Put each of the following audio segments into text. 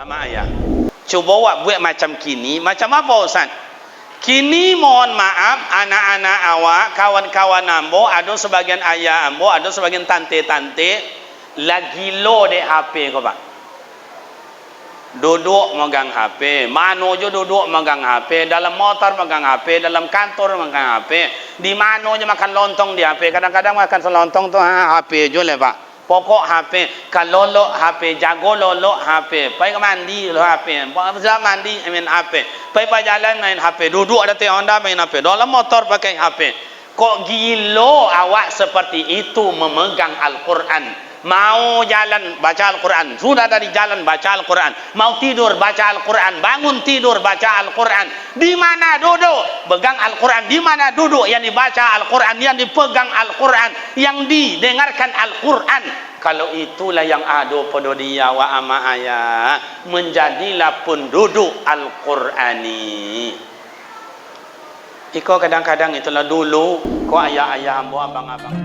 Ama ayah. Cuba buat macam kini. Macam apa Ustaz? Kini mohon maaf anak-anak awak, kawan-kawan ambo, ada sebagian ayah ambo, ada sebagian tante-tante lagi lo dek HP kau pak. Duduk megang HP, mana je duduk megang HP, dalam motor megang HP, dalam kantor megang HP, di mana je makan lontong di HP. Kadang-kadang makan selontong tu HP je lah pak. Pokok HP, kalau lolok HP, jago lolok HP, pergi ke mandi lo HP, pergi mandi main HP, pergi jalan main HP, duduk ada Honda main HP, dalam motor pakai HP. Kok gilo awak seperti itu memegang Al-Quran? Mau jalan baca Al-Quran, sudah dari jalan baca Al-Quran, mau tidur baca Al-Quran, bangun tidur baca Al-Quran. Di mana duduk pegang Al-Quran, di mana duduk yang dibaca Al-Quran, yang dipegang Al-Quran, yang didengarkan Al-Quran. Kalau itulah yang ada pada dia wa ama ayah, menjadilah penduduk Al-Qurani. Iko kadang-kadang itulah dulu ko ayah-ayah ambo abang-abang.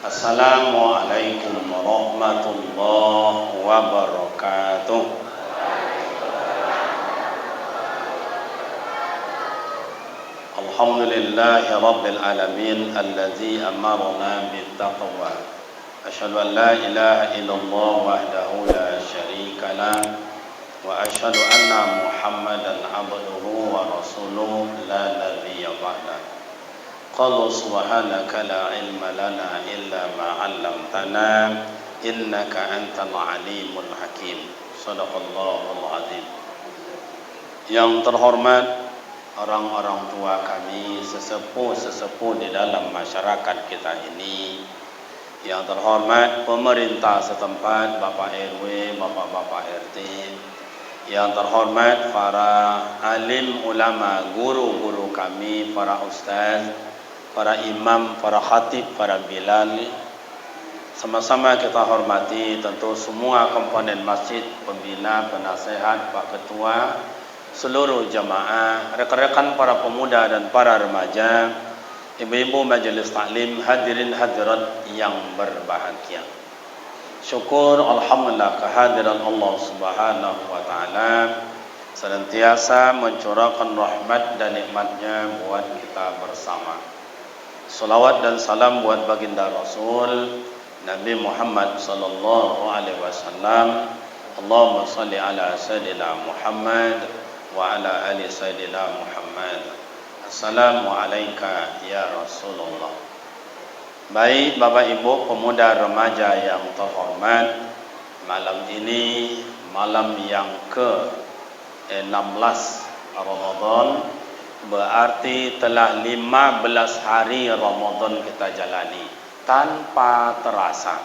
Assalamualaikum warahmatullahi wabarakatuh. Alhamdulillahi rabbil alamin alladzi amarna bittaqwa. Asyhadu an la ilaha illallah wahdahu la syarika lah wa asyhadu anna Muhammadan abduhu wa rasuluhu la nabiyya ba'da. Qala subhanaka la ilma lana illa ma 'allamtana innaka antal alimul hakim. Shadaqallahul azim. Yang terhormat orang-orang tua kami, sesepuh-sesepuh di dalam masyarakat kita ini. Yang terhormat pemerintah setempat, Bapak RW, Bapak-bapak RT. Yang terhormat para alim ulama, guru-guru kami, para ustaz, para imam, para khatib, para bilal. Sama-sama kita hormati tentu semua komponen masjid, pembina, penasehat, Pak Ketua, seluruh jamaah, rekan-rekan para pemuda dan para remaja, ibu-ibu majelis taklim, hadirin hadirat yang berbahagia. Syukur alhamdulillah kehadiran Allah Subhanahu wa taala senantiasa mencurahkan rahmat dan nikmatnya buat kita bersama. Salawat dan salam buat baginda Rasul Nabi Muhammad sallallahu alaihi wasallam. Allahumma salli ala sayyidina Muhammad wa ala ali sayyidina Muhammad. Assalamu alayka ya Rasulullah. Baik Bapak Ibu pemuda remaja yang terhormat, malam ini malam yang ke-16 Ramadan, berarti telah 15 hari Ramadan kita jalani tanpa terasa.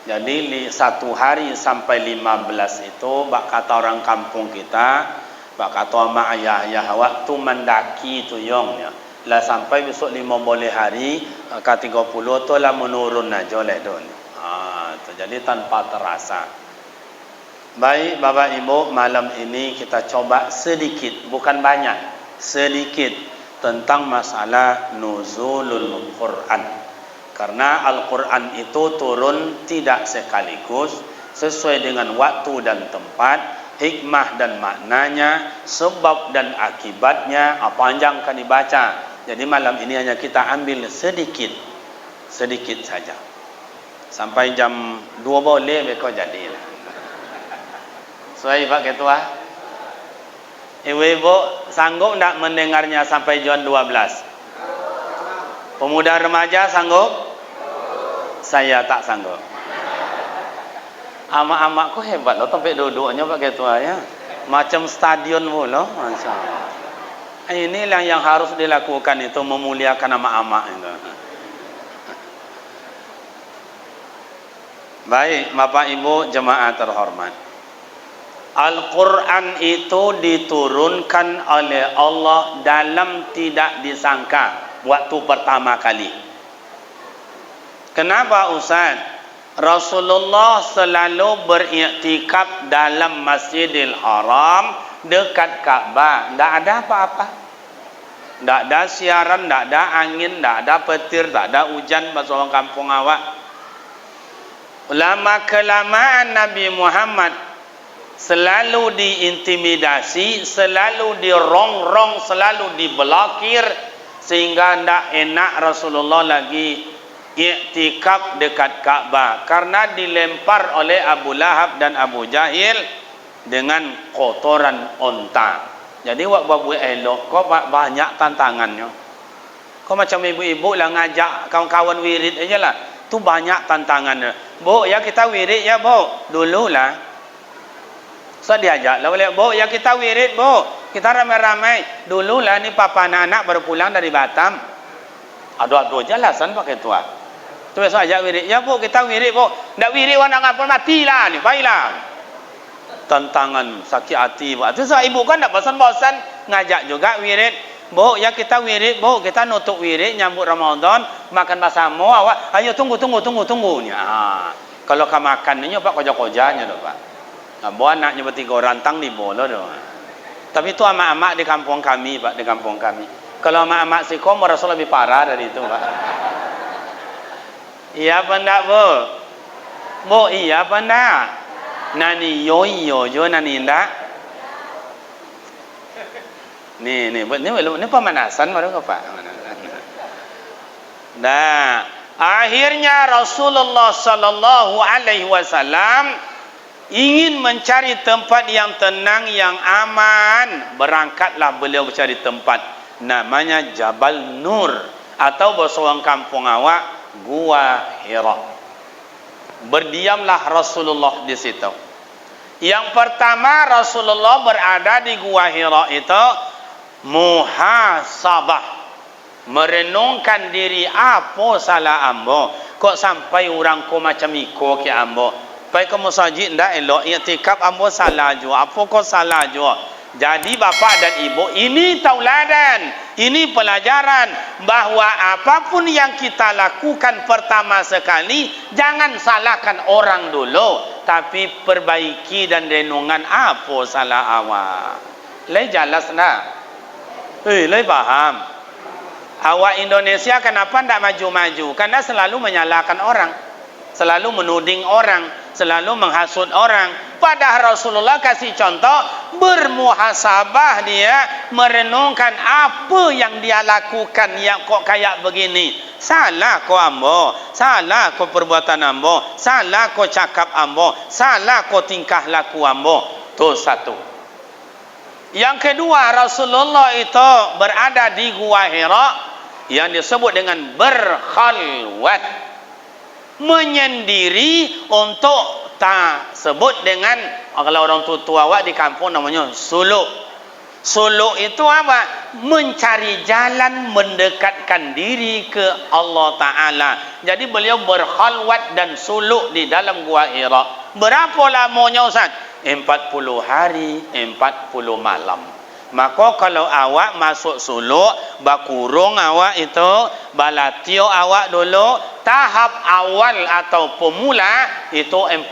Jadi satu hari sampai 15 itu bak kata orang kampung kita, bak kata mak ayah waktu mendaki tu yongnya lah sampai besok 15 hari ke 30 tu lah menurun aja leh don. Tu jadi tanpa terasa. Baik Bapak Ibu, malam ini kita coba sedikit, bukan banyak, sedikit tentang masalah nuzulul Quran. Karena Al-Quran itu turun tidak sekaligus, sesuai dengan waktu dan tempat, hikmah dan maknanya, sebab dan akibatnya, panjang kan dibaca. Jadi malam ini hanya kita ambil sedikit saja. Sampai jam 2 boleh beko jadilah. Soalnya Pak Ketua, ibu-ibu sanggup tak mendengarnya sampai jam 12? Pemuda remaja sanggup? Saya tak sanggup. Amak-amakku hebat loh, sampai duduknya Pak Ketua ya. Macam stadion pula, Masya Allah. Inilah yang harus dilakukan itu, memuliakan amak-amak itu. Baik Bapak Ibu jemaah terhormat, Al-Quran itu diturunkan oleh Allah dalam tidak disangka waktu pertama kali. Kenapa Ustaz? Rasulullah selalu beriktikaf dalam Masjidil Haram dekat Kaabah. Tak ada apa-apa. Tak ada siaran, tak ada angin, tak ada petir, tak ada hujan bahasa orang kampung awak. Lama kelamaan Nabi Muhammad selalu diintimidasi, selalu dirongrong, selalu diblokir, sehingga tidak enak Rasulullah lagi iktikaf dekat Kaabah karena dilempar oleh Abu Lahab dan Abu Jahil dengan kotoran onta. Jadi wak babu elok, kok banyak tantangannya. Kau macam ibu-ibu lah ngajak kawan-kawan wirid aja lah. Tu banyak tantangannya. Bu, ya kita wirid ya bu. Dulu lah. So diajak lah boleh, bu, ya kita wirid bu. Kita ramai-ramai. Dulu lah ni papa anak-anak baru pulang dari Batam. Ada jelasan pakai tua. Tu besok ajak wirid. Ya bu, kita wirid bu. Ndak wirid orang ngapun matilah ni, baiklah. Tantangan sakit hati. Itu sebab ibu kan tak bosan-bosan ngajak juga wirid. Bu, ya kita wirid bu, kita nutup wirid nyambut Ramadan, makan bersama awak. Ayo tunggu ni. Kalau kau makan ni pak koja-kojanya doh pak. Bawa anaknya bertiga rantang di bola doh. Tapi itu amak-amak di kampung kami pak, di kampung kami. Kalau amak-amak sikom Rasul lebih parah dari itu pak. Iya apa ndak bu? Bu, iya apa ndak? Nani yo nani ndak? Ni pemanasan baru ke Pak? Nah, akhirnya Rasulullah sallallahu alaihi wasallam ingin mencari tempat yang tenang, yang aman. Berangkatlah beliau mencari tempat namanya Jabal Nur atau bahasa orang kampung awak Gua Hira. Berdiamlah Rasulullah di situ. Yang pertama Rasulullah berada di Gua Hira itu muhasabah, merenungkan diri, apa salah ambo kok sampai orang ko macam iko ke ambo, pai ke masjid ndak elok iktikaf ambo salah juga, apa kok salah juga. Jadi bapa dan ibu, ini tauladan, ini pelajaran bahawa apapun yang kita lakukan pertama sekali jangan salahkan orang dulu, tapi perbaiki dan renungan apa salah awak. Lai jelas nak? Lai paham. Awak Indonesia kenapa tidak maju-maju? Karena selalu menyalahkan orang, selalu menuding orang, selalu menghasut orang. Padahal Rasulullah kasih contoh, bermuhasabah dia, merenungkan apa yang dia lakukan yang kok kayak begini. Salah ko ambo, salah ko perbuatan ambo, salah ko cakap ambo, salah ko tingkah laku ambo. Tu satu. Yang kedua, Rasulullah itu berada di Gua Hira yang disebut dengan berkhalwat, menyendiri untuk tak sebut dengan, kalau orang tua awak di kampung namanya suluk. Suluk itu apa? Mencari jalan mendekatkan diri ke Allah Ta'ala. Jadi beliau berkhalwat dan suluk di dalam Gua Hira. Berapa lamanya Ustaz? 40 hari, 40 malam. Maka kalau awak masuk suluk, bakurung awak itu, balatio awak dulu, tahap awal atau pemula itu 40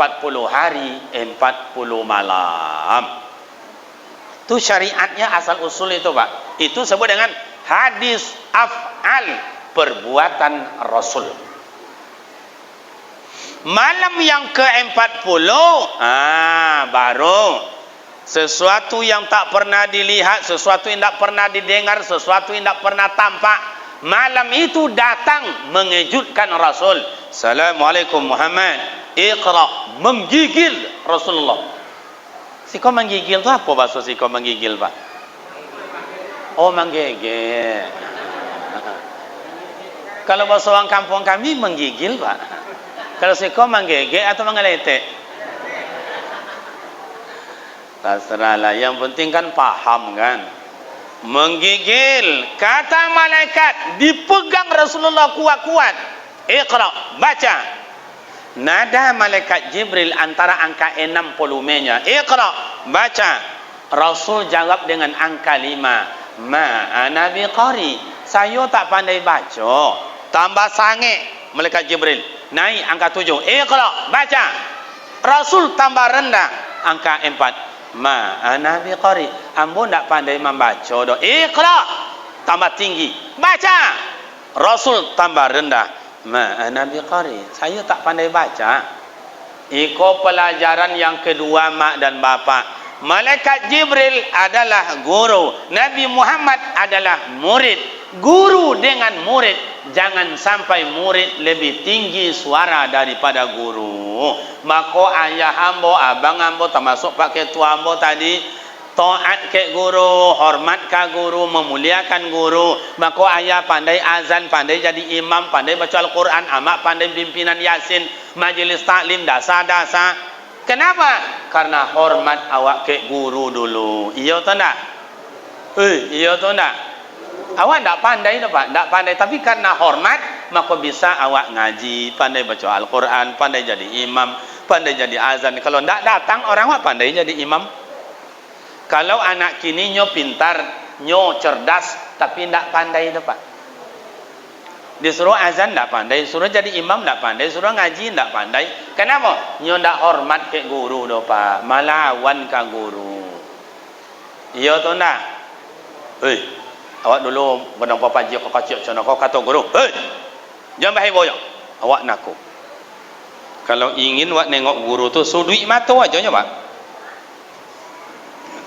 hari, 40 malam. Itu syariatnya asal usul itu Pak. Itu sebut dengan hadis af'al, perbuatan Rasul. Malam yang ke-40 baru sesuatu yang tak pernah dilihat, sesuatu yang tak pernah didengar, sesuatu yang tak pernah tampak, malam itu datang mengejutkan Rasul. Assalamualaikum Muhammad, Iqra, menggigil Rasulullah. Siko menggigil itu apa bahasa siko menggigil Pak? Oh, menggigil. Kalau bahasa orang kampung kami menggigil Pak. Kalau siko menggigil atau mengeletek? Terserahlah, yang penting kan paham kan. Menggigil, kata malaikat, dipegang Rasulullah kuat-kuat. Iqra, baca. Nada malaikat Jibril antara angka 60 nya. Iqra, baca. Rasul jawab dengan angka 5. Ma ana biqari. Saya tak pandai baca. Tambah sange malaikat Jibril. Naik angka 7. Iqra, baca. Rasul tambah rendah angka 4. Ma ana biqari. Ambo tak pandai membaca doh. Iqra, tambah tinggi. Baca. Rasul tambah rendah. Ma ana biqari, saya tak pandai baca. Iko pelajaran yang kedua mak dan bapa. Malaikat Jibril adalah guru, Nabi Muhammad adalah murid. Guru dengan murid, jangan sampai murid lebih tinggi suara daripada guru. Maka ayah ambo, abang ambo, termasuk pak ketua ambo tadi, taat ke guru, hormat ke guru, memuliakan guru. Maka ayah pandai azan, pandai jadi imam, pandai baca Al-Quran, amak pandai pimpinan Yasin, majlis taklim, dasa-dasa. Kenapa? Karena hormat awak ke guru dulu. Iya atau tak? Iya atau tak? Awak tak pandai tu pak, tak pandai. Tapi karena hormat, maka bisa awak ngaji, pandai baca Al-Quran, pandai jadi imam, pandai jadi azan. Kalau tak datang orang awak pandai jadi imam. Kalau anak kini nyo pintar, nyo cerdas, tapi tidak pandai tu pak. Disuruh azan tidak pandai, suruh jadi imam tidak pandai, suruh ngaji tidak pandai. Kenapa? Nyo tidak hormat ke guru tu pak, malawan ke guru. Iya tu nak? Awak dulu benang papa jio kau kacik cina kau kata guru, jangan bahaya boyong. Awak naku. Kalau ingin awak nengok guru tu, suruh duit mata aja nya pak.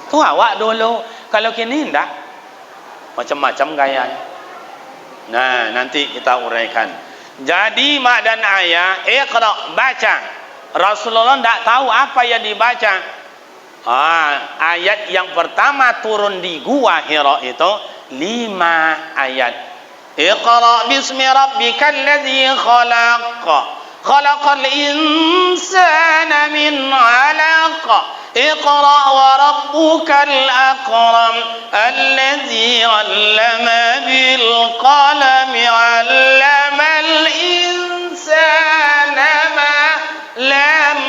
Tu awak dulu. Kalau kini tidak, macam-macam gaya. Nah, nanti kita uraikan. Jadi mak dan ayah, iqra, baca. Rasulullah tidak tahu apa yang dibaca. Ayat yang pertama turun di gua Hira itu 5 ayat. Iqra bismi rabbikal ladzi khalaq. Khalaqal insana min 'alaq. اقرأ وربك الأكرم الذي علم بالقلم علم الإنسان ما لم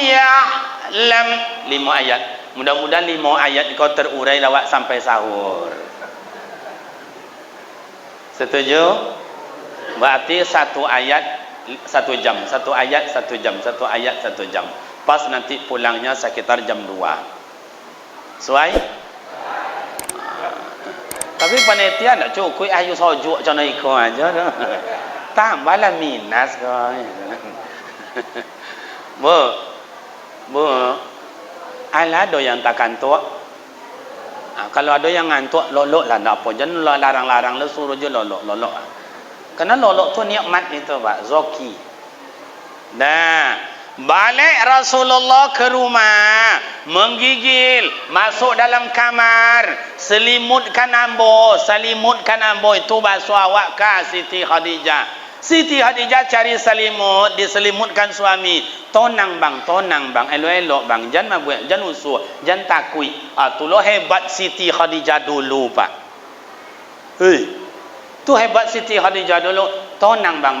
يعلم. 5 ayat. Mudah-mudahan 5 ayat kau terurai lawak sampai sahur. Setuju? Berarti 1 ayat 1 jam, 1 ayat 1 jam, 1 ayat 1 jam. Pas nanti pulangnya sekitar jam 2. Sesuai? Tapi panitia tak cukup ayu sojuk macam iko aja dah. Tambahlah minus kau. Bu. Ala ada yang tak kantuk. Kalau ada yang ngantuk lolok lah tak apa. Jangan larang-larang le suruh je lolok. Karena lolok tu nikmat itu pak, zoki. Nah, balik Rasulullah ke rumah, menggigil, masuk dalam kamar, selimutkan ambo itu basuh awak ke Siti Khadijah. Siti Khadijah cari selimut, diselimutkan suami. Tonang bang, elok-elok bang, jangan mabuat, jangan usuh, jangan takui. Itulah hebat Siti Khadijah dulu pak. Tu hebat Siti Khadijah dulu. Tonang bang,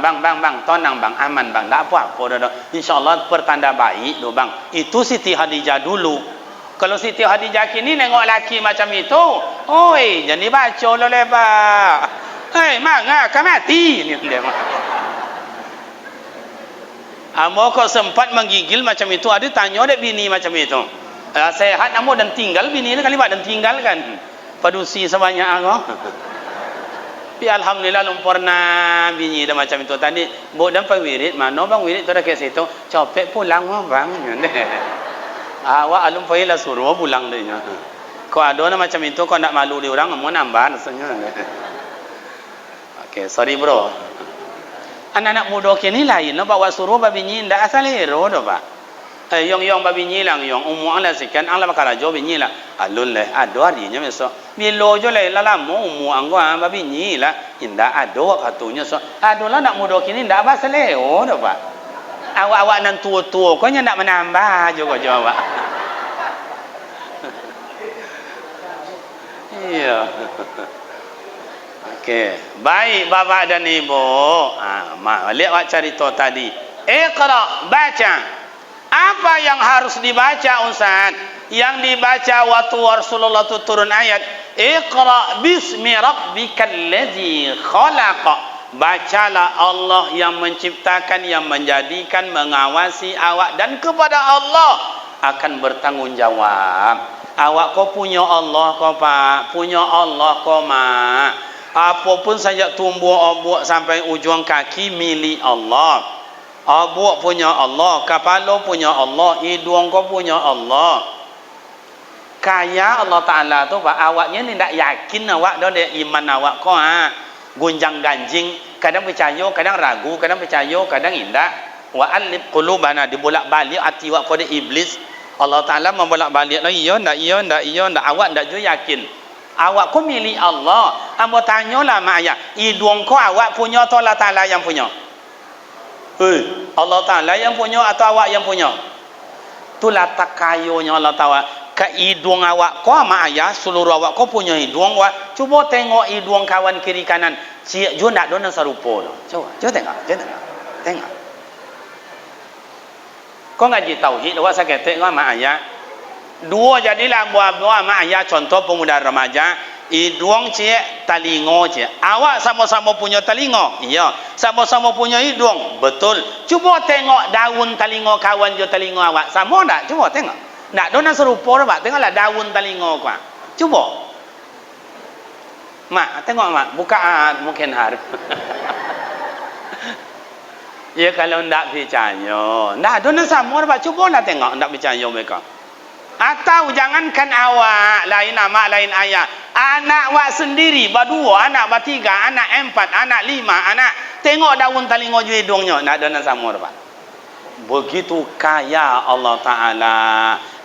tonang bang, aman bang, tak apa-apa dah. InsyaAllah pertanda baik tu bang. Itu Siti Khadijah dulu. Kalau Siti Khadijah kini nengok laki macam itu, oi, jangan dibaca lo lebar. Mangga kau mati ni dia. Amo kok sempat menggigil macam itu, ada tanya dek bini macam itu. Sehat amo dan tinggal bini ni kali dan tinggal kan. Padusi sebanyak aku. Tapi alhamdulillah belum pernah bini dah macam itu tadi. Buk dan wirid mana bang wirid tu dah ke situ. Copek pulang bang. Awak alum payah suruh pulang dia. Kau ada macam itu kau nak malu di orang mau nambah rasanya. Okay, sorry bro. Anak-anak muda kini lain lah bawa suruh babinyi ndak asal hero dah pak. Yong babinyi lang yong umur lah sekian ang lah bakal ajo binyi lah. Alun leh ado harinya besok. Bilo jo leh lalamu umur anggo babinyi lah. Indah ado katunya so. Ado lah nak muda kini ndak asal hero dah pak. Awak-awak nan tua-tua kau nya nak menambah juga jawab. Iya. Okey, baik bapak dan ibu. Mak lihat awak cerita tadi. Iqra, baca. Apa yang harus dibaca Ustaz? Yang dibaca waktu Rasulullah itu turun ayat Iqra bismi rabbikal ladzi khalaq. Bacalah Allah yang menciptakan, yang menjadikan, mengawasi awak, dan kepada Allah akan bertanggungjawab. Awak kau punya Allah kau pak, punya Allah kau mak. Apapun saja tumbuh obok sampai ujung kaki milik Allah. Obok punya Allah, kepala punya Allah, hidung kau punya Allah. Kaya Allah Ta'ala tu pak, awaknya ni tak yakin awak dah dia iman awak kau gunjang ganjing, kadang percaya, kadang ragu, kadang percaya, kadang indah. Wa alif qulubana, dibolak-balik hati awak pada iblis. Allah Ta'ala membolak-balik lah, iya ndak, iya ndak, iya ndak. Awak ndak juga yakin awak kau milik Allah. Ambo tanyalah mak ayah, hidung kau awak punya atau Allah Ta'ala yang punya? Allah Ta'ala yang punya atau awak yang punya? Itulah tak kayunya Allah Ta'ala. Ke hidung awak kau mak ayah, seluruh awak kau punya hidung awak. Cuba tengok hidung kawan kiri kanan, cik jo ndak dona serupa lah. Coba tengok, tengok. Kau ngaji tauhid awak sakit tengok mak ayah. Dua jadilah buah-buah mak ayah, contoh pemuda remaja, hidung cik, telinga cik. Awak sama-sama punya telinga, iya. Sama-sama punya hidung, betul. Cuba tengok daun telinga kawan jo telinga awak, sama tak? Cuba tengok. Tak dona serupa dah pak. Tengoklah daun telinga kau. Cuba. Mak, tengok mak, buka mungkin harap. Ya kalau tak percaya, tak dona sama dah pak. Cubalah tengok, tak percaya mereka. Atau jangankan awak, lain amak, lain ayah, anak awak sendiri, berdua, anak bertiga, anak empat, anak lima, anak. Tengok daun telinga je hidungnya, tak dona sama dah pak. Begitu kaya Allah Ta'ala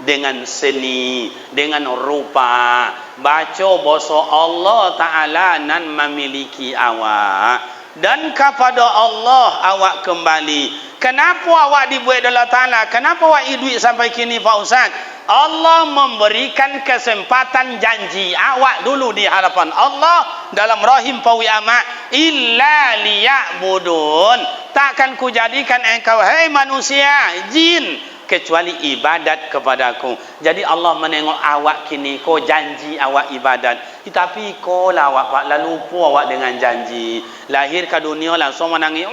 dengan seni, dengan rupa. Baca bahasa Allah Ta'ala nan memiliki awak, dan kepada Allah awak kembali. Kenapa awak dibuat Allah Ta'ala? Kenapa awak hidup sampai kini Pak Ustaz? Allah memberikan kesempatan janji awak dulu di hadapan Allah dalam rahim pawi amak, illa liya'budun, takkan kujadikan engkau hai manusia jin kecuali ibadat kepadaku. Jadi Allah menengok awak kini, kau janji awak ibadat, tapi kau lah awak pak lalu lupa awak dengan janji. Lahir ke dunia langsung menangis,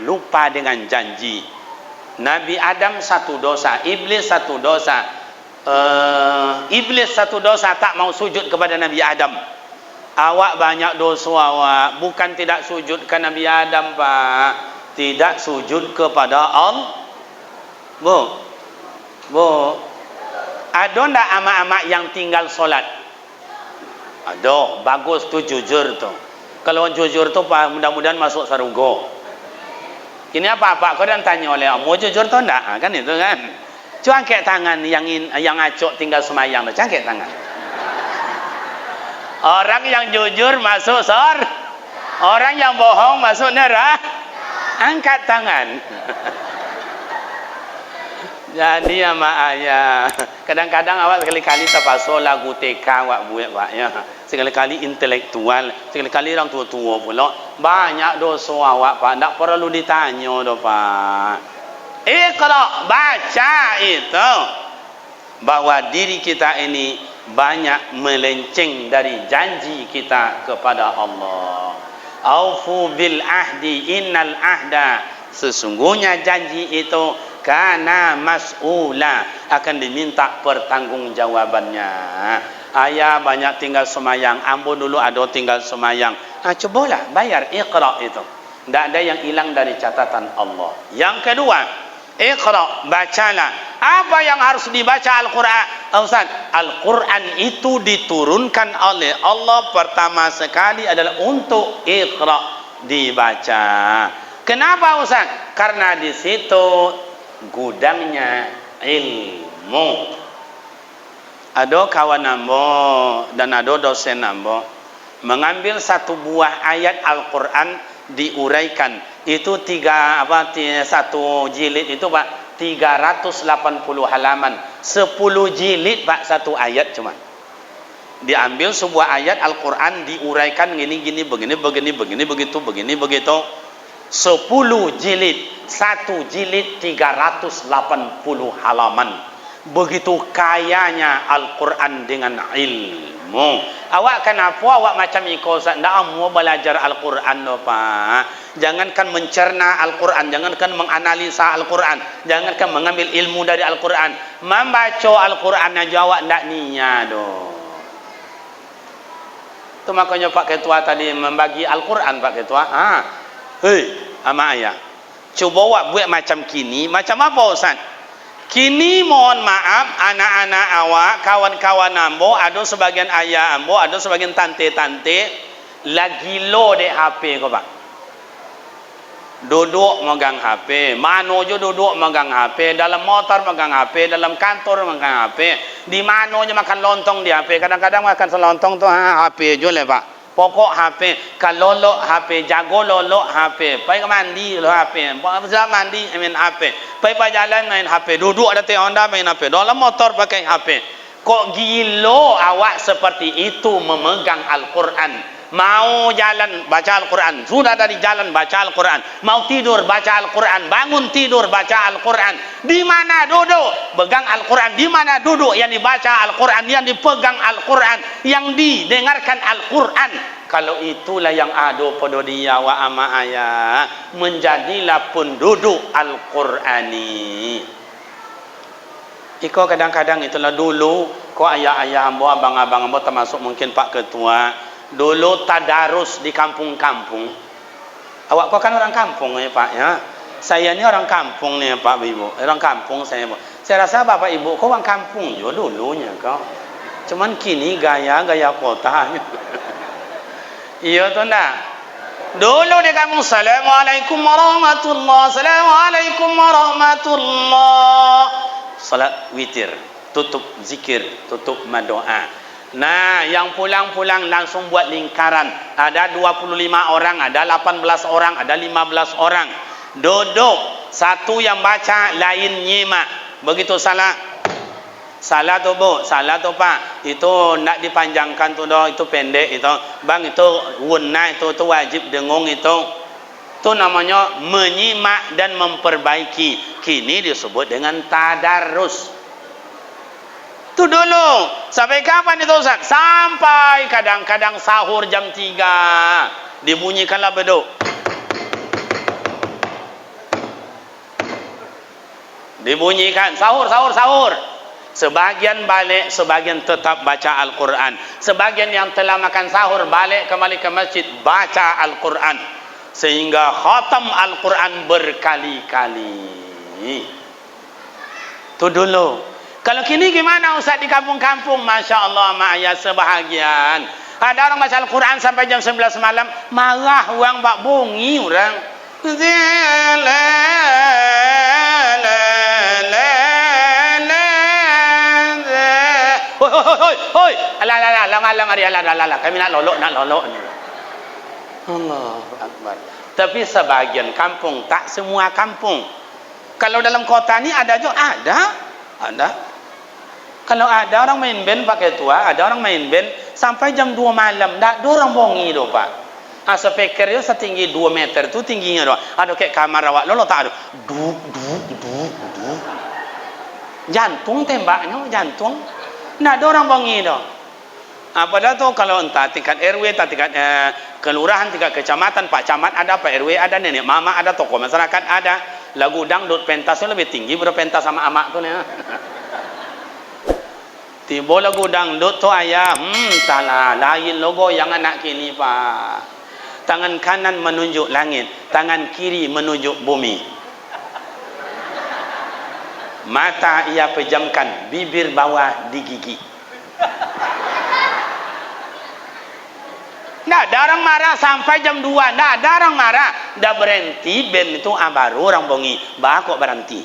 lupa dengan janji. Nabi Adam satu dosa, iblis satu dosa. Iblis satu dosa, tak mau sujud kepada Nabi Adam. Awak banyak dosa awak, bukan tidak sujud ke Nabi Adam pak, tidak sujud kepada Allah. Bu, ada ndak amak-amak yang tinggal solat? Ada, bagus tu, jujur tu. Kalau jujur tu pak, mudah-mudahan masuk surga. Ini apa-apa kau dan tanya oleh mau jujur tu enggak? Kan itu kan. Cangkek tangan yang acok tinggal semayang tu, cangkek tangan. Orang yang jujur masuk surga. Orang yang bohong masuk neraka. Angkat tangan. Jadi ama ayah, kadang-kadang awak sekali-kali terpaksa lagu TK awak buat pak ya. Sekali-kali intelektual, sekali-kali orang tua-tua pula. Banyak dosa awak pak, tak perlu ditanya dah pak. Iqra, baca itu. Bahwa diri kita ini banyak melenceng dari janji kita kepada Allah. Aufu bil ahdi, innal ahda, sesungguhnya janji itu kana mas'ula, akan diminta pertanggungjawabannya. Ayah banyak tinggal semayang, ambo dulu ada tinggal semayang. Cobalah bayar Iqra itu. Tidak ada yang hilang dari catatan Allah. Yang kedua, Iqra, bacalah. Apa yang harus dibaca Al-Quran? Ustaz, Al-Quran itu diturunkan oleh Allah pertama sekali adalah untuk Iqra, dibaca. Kenapa Ustaz? Karena di situ gudangnya ilmu. Ada kawan ambo dan ada dosen ambo mengambil satu buah ayat Al-Quran diuraikan. Itu satu jilid itu pak 380 halaman, 10 jilid pak satu ayat cuma. Diambil sebuah ayat Al-Quran diuraikan gini begini begitu. 10 jilid, 1 jilid 380 halaman. Begitu kayanya Al-Quran dengan ilmu. Awak kenapa awak macam iko? Ndak mau belajar Al-Quran no, Pak. Jangankan mencerna Al-Quran, jangankan menganalisa Al-Quran, jangankan mengambil ilmu dari Al-Quran, membaca Al-Quran aja awak ndak niat do. Itu makanya Pak Ketua tadi membagi Al-Quran, Pak Ketua. Hei, ama ayah, coba awak buat macam kini, macam apa Ustaz? Kini mohon maaf anak-anak awak, kawan-kawan ambo, ada sebagian ayah ambo, ada sebagian tante-tante lagi lo dek HP kau Pak. Duduk megang HP, mana je duduk megang HP, dalam motor megang HP, dalam kantor megang HP, di mana je makan lontong di HP. Kadang-kadang makan selontong tu HP je lah Pak. Pokok HP, kalau lolok HP, jago lolok HP, pergi mandi lo HP, pergi mandi main HP, pergi jalan main HP, duduk ada Honda main HP, dalam motor pakai HP. Kok gilo awak seperti itu memegang Al-Quran? Mau jalan baca Al-Quran, sudah dari jalan baca Al-Quran, mau tidur baca Al-Quran, bangun tidur baca Al-Quran. Di mana duduk pegang Al-Quran, di mana duduk yang dibaca Al-Quran, yang dipegang Al-Quran, yang didengarkan Al-Quran. Kalau itulah yang ada pada dia wa ama ayah, menjadilah penduduk Al-Qurani. Iko kadang-kadang itulah dulu ko ayah-ayah ambo, abang-abang ambo, termasuk mungkin Pak Ketua, dulu tadarus di kampung-kampung. Awak kau kan orang kampung ya Pak ya. Saya ni orang kampung ni Pak Ibu. Orang kampung saya. Saya rasa Bapak Ibu kau orang kampung juga dulunya kau. Cuman kini gaya kota. Iya tu ndak. Dulu di kampung, Assalamualaikum warahmatullahi, Assalamualaikum warahmatullahi. Salat witir, tutup zikir, tutup madoa. Nah, yang pulang-pulang langsung buat lingkaran. Ada 25 orang, ada 18 orang, ada 15 orang. Duduk, satu yang baca, lain nyimak. Begitu salah. Salah tu Bu, salah tu Pak. Itu nak dipanjangkan tu dah, itu pendek itu. Bang itu wunna itu wajib dengung itu. Itu namanya menyimak dan memperbaiki. Kini disebut dengan tadarus. Itu dulu. Sampai kapan itu Ustaz? Sampai kadang-kadang sahur jam 3. Dibunyikanlah beduk. Dibunyikan sahur. Sebagian balik, sebagian tetap baca Al-Quran. Sebagian yang telah makan sahur balik kembali ke masjid baca Al-Quran. Sehingga khatam Al-Quran berkali-kali. Itu dulu. Kalau kini gimana Ustaz di kampung-kampung? Masya Allah, ma'ayah sebahagian. Ada orang baca Al-Quran sampai jam 11 malam, marah orang bak bunyi orang. Hoi, alang hari kami nak lolok. Allahu Akbar. Tapi sebagian kampung, tak semua kampung. Kalau dalam kota ni ada juga, ada. Kalau ada orang main band pakai tua, ada orang main band sampai jam 2 malam, tak ada orang bongi do Pak. Speaker itu setinggi 2 meter tu tingginya do. Ada kayak kamar awak lo tak ada. Duk. Jantung tembaknya, jantung. Tak ada orang bongi do. Padahal tu kalau entah tingkat RW, tingkat kelurahan, tingkat kecamatan, Pak Camat ada, Pak RW ada, nenek mama ada, tokoh masyarakat ada. Lagu dangdut pentasnya lebih tinggi berpentas sama amak tu ni. Tiba lagu dangdut tu ayah, entahlah, lain logo yang anak kini Pak. Tangan kanan menunjuk langit, tangan kiri menunjuk bumi. Mata ia pejamkan, bibir bawah digigit. Nah, ada orang marah sampai jam 2. Nah, ada orang marah. Dah berhenti, band itu baru orang bongi. Bah kok berhenti.